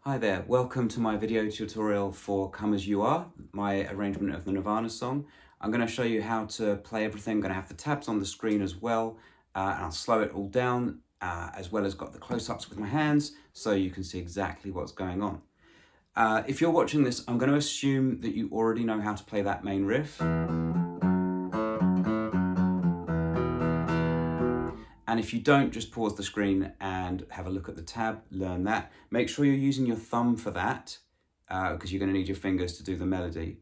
Hi there, welcome to my video tutorial for Come As You Are, my arrangement of the Nirvana song. I'm going to show you how to play everything. I'm going to have the tabs on the screen as well, and I'll slow it all down, as well as got the close-ups with my hands, so you can see exactly what's going on. If you're watching this, I'm going to assume that you already know how to play that main riff. And if you don't, just pause the screen and have a look at the tab, learn that. Make sure you're using your thumb for that, because you're going to need your fingers to do the melody.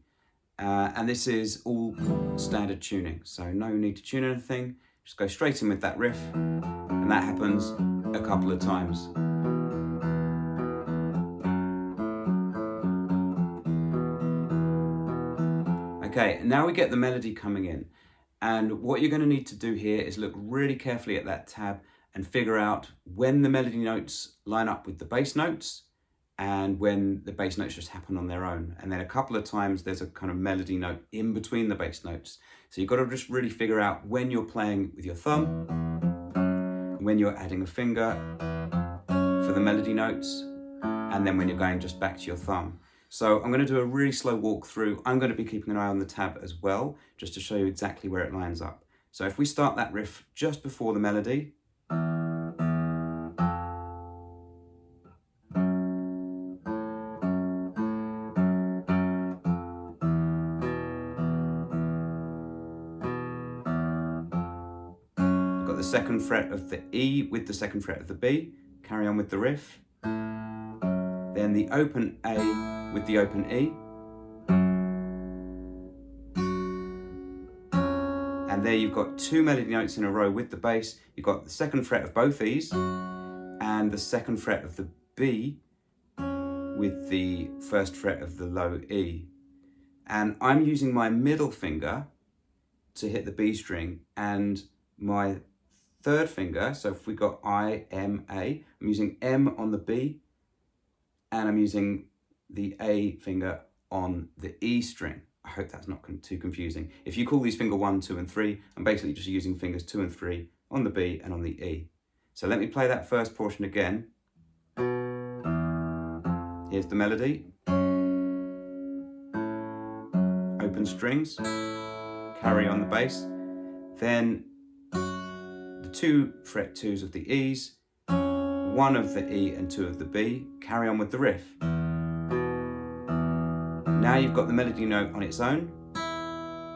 And this is all standard tuning, so no need to tune anything. Just go straight in with that riff, and that happens a couple of times. Okay, now we get the melody coming in. And what you're going to need to do here is look really carefully at that tab and figure out when the melody notes line up with the bass notes and when the bass notes just happen on their own. And then a couple of times there's a kind of melody note in between the bass notes. So you've got to just really figure out when you're playing with your thumb, when you're adding a finger for the melody notes, and then when you're going just back to your thumb. So I'm going to do a really slow walk through. I'm going to be keeping an eye on the tab as well, just to show you exactly where it lines up. So if we start that riff just before the melody, you've got the second fret of the E with the second fret of the B, carry on with the riff. Then the open A with the open E. And there you've got two melody notes in a row with the bass. You've got the second fret of both E's and the second fret of the B with the first fret of the low E. And I'm using my middle finger to hit the B string and my third finger, so if we got I, M, A, I'm using M on the B and I'm using the A finger on the E string. I hope that's not too confusing. If you call these finger 1, 2, and 3, I'm basically just using fingers 2 and 3 on the B and on the E. So let me play that first portion again. Here's the melody. Open strings, carry on the bass. Then the 2 fret 2s of the E's, 1 of the E and 2 of the B, carry on with the riff. Now you've got the melody note on its own,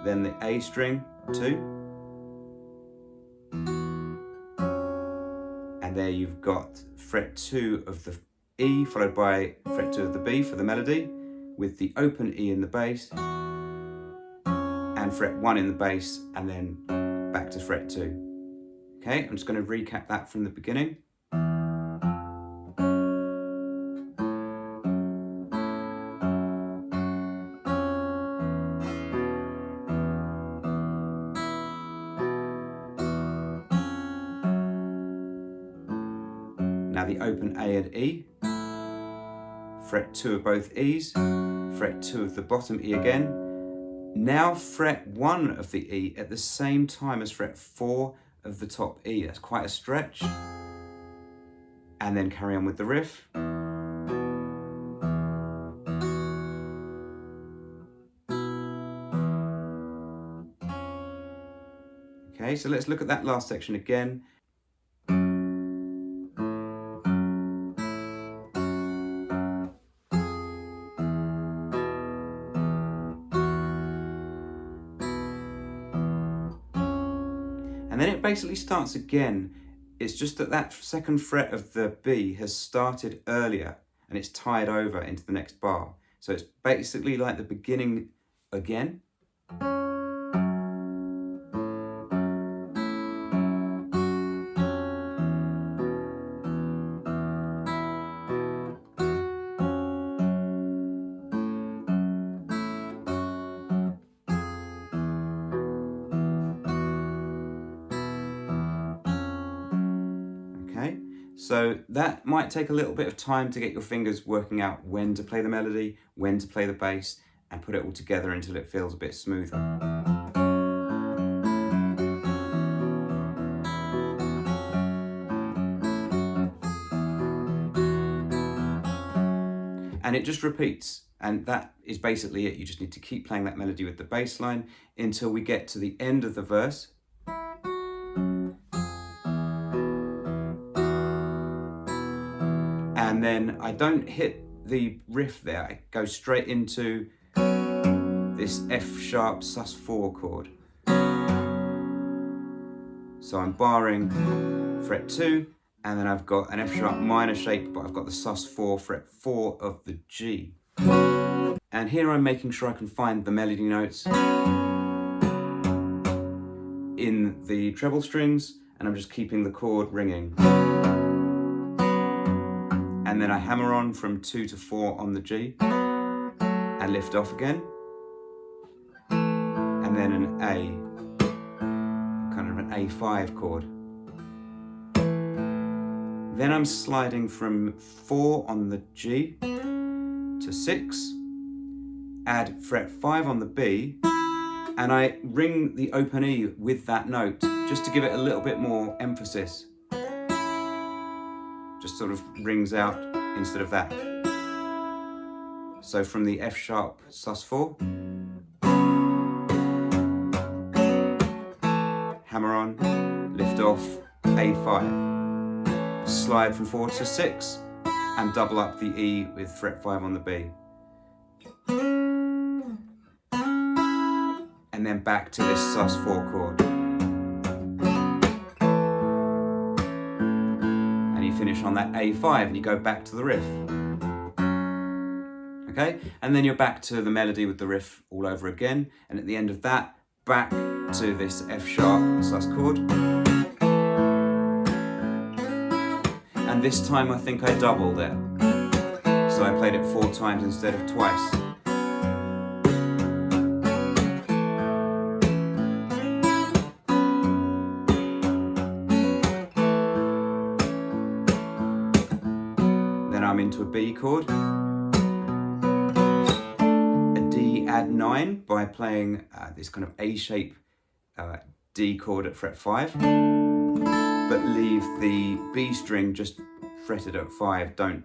then the A string, 2, and there you've got fret 2 of the E followed by fret 2 of the B for the melody, with the open E in the bass, and fret 1 in the bass, and then back to fret 2. Okay, I'm just going to recap that from the beginning. Now the open A and E, fret 2 of both E's, fret 2 of the bottom E again. Now fret 1 of the E at the same time as fret 4 of the top E. That's quite a stretch. And then carry on with the riff. Okay, so let's look at that last section again. And then it basically starts again. It's just that that second fret of the B has started earlier and it's tied over into the next bar. So it's basically like the beginning again. So that might take a little bit of time to get your fingers working out when to play the melody, when to play the bass, and put it all together until it feels a bit smoother. And it just repeats. And that is basically it. You just need to keep playing that melody with the bass line until we get to the end of the verse. And then I don't hit the riff there. I go straight into this F sharp sus4 chord. So I'm barring fret 2, and then I've got an F sharp minor shape, but I've got the sus4 fret 4 of the G. And here I'm making sure I can find the melody notes in the treble strings, and I'm just keeping the chord ringing. And then I hammer on from 2 to 4 on the G, and lift off again. And then an A, kind of an A5 chord. Then I'm sliding from 4 on the G to 6, add fret 5 on the B, and I ring the open E with that note, just to give it a little bit more emphasis. Just sort of rings out instead of that. So from the F sharp sus4, hammer on, lift off, A5. Slide from 4 to 6, and double up the E with fret 5 on the B. And then back to this sus4 chord. And you finish on that A5 and you go back to the riff. Okay? And then you're back to the melody with the riff all over again. And at the end of that, back to this F sharp sus chord. And this time I think I doubled it. So I played it 4 times instead of twice. Then I'm into a B chord. A D add 9 by playing this kind of A shape D chord at fret 5. But leave the B string just fretted at 5. Don't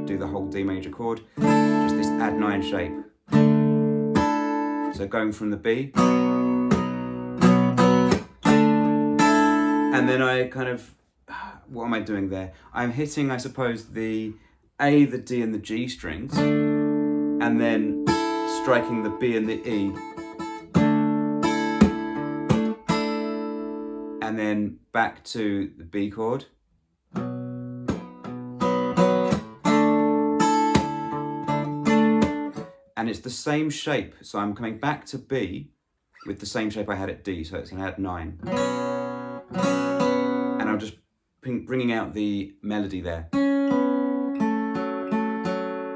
do the whole D major chord. Just this add 9 shape. So going from the B. And then I kind of, what am I doing there? I'm hitting, I suppose, the A, the D and the G strings. And then striking the B and the E. And then back to the B chord. And it's the same shape, so I'm coming back to B with the same shape I had at D, so it's going to add 9. And I'm just bringing out the melody there.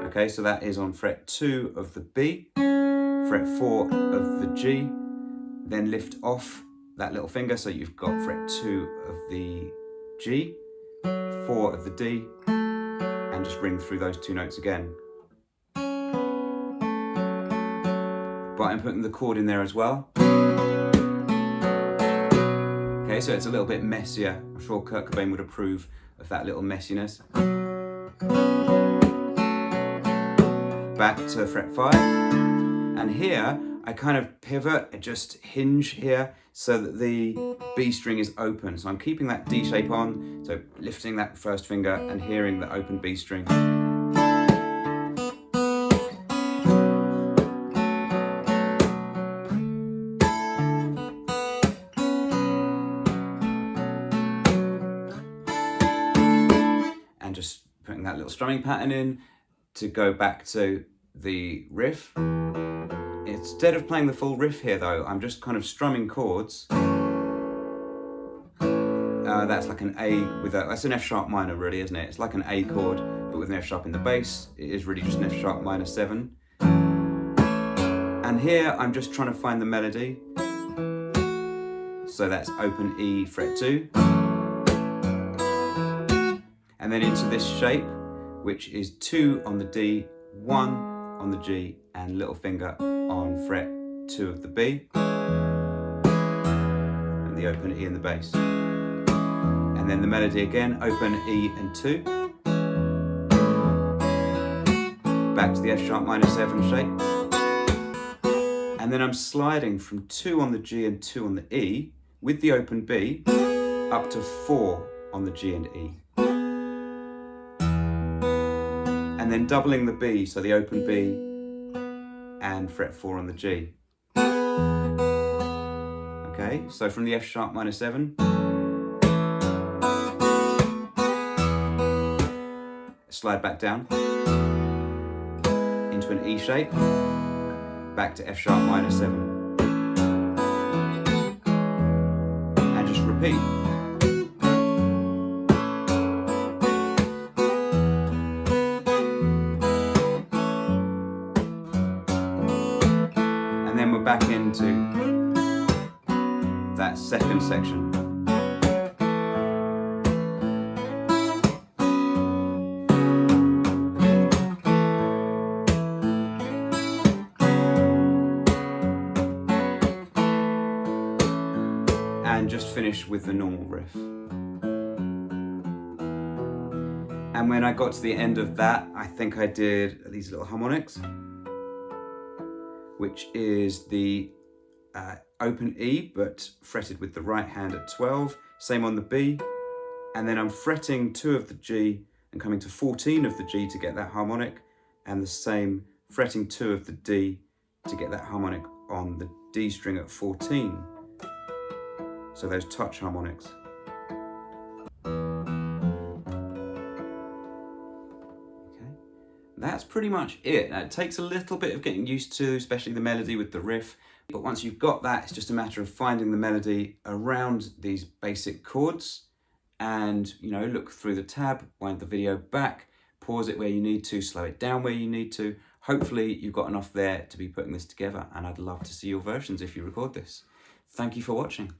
Okay, so that is on fret 2 of the B, fret 4 of the G, then lift off that little finger, so you've got fret 2 of the G, 4 of the D, and just ring through those 2 notes again. But I'm putting the chord in there as well. Okay, so it's a little bit messier. I'm sure Kurt Cobain would approve of that little messiness. Back to fret 5, and here I kind of pivot, I just hinge here so that the B string is open. So I'm keeping that D shape on, so lifting that first finger and hearing the open B string. And just putting that little strumming pattern in to go back to the riff. Instead of playing the full riff here though, I'm just kind of strumming chords. That's like an A with a, that's an F sharp minor really, isn't it? It's like an A chord, but with an F sharp in the bass. It is really just an F sharp minor 7. And here I'm just trying to find the melody. So that's open E fret 2. And then into this shape, which is 2 on the D, 1 on the G, and little finger on fret 2 of the B, and the open E in the bass. And then the melody again, open E and 2, back to the F sharp minor 7 shape. And then I'm sliding from 2 on the G and 2 on the E with the open B up to 4 on the G and E. And then doubling the B, so the open B and fret 4 on the G. Okay, so from the F sharp minor 7, slide back down into an E shape, back to F sharp minor 7, and just repeat. And then we're back into that second section. And just finish with the normal riff. And when I got to the end of that, I think I did these little harmonics, which is the open E, but fretted with the right hand at 12, same on the B, and then I'm fretting 2 of the G and coming to 14 of the G to get that harmonic, and the same fretting 2 of the D to get that harmonic on the D string at 14. So those touch harmonics. Okay, that's pretty much it. Now, it takes a little bit of getting used to, especially the melody with the riff. But once you've got that, it's just a matter of finding the melody around these basic chords and, you know, look through the tab, wind the video back, pause it where you need to, slow it down where you need to. Hopefully you've got enough there to be putting this together, and I'd love to see your versions if you record this. Thank you for watching.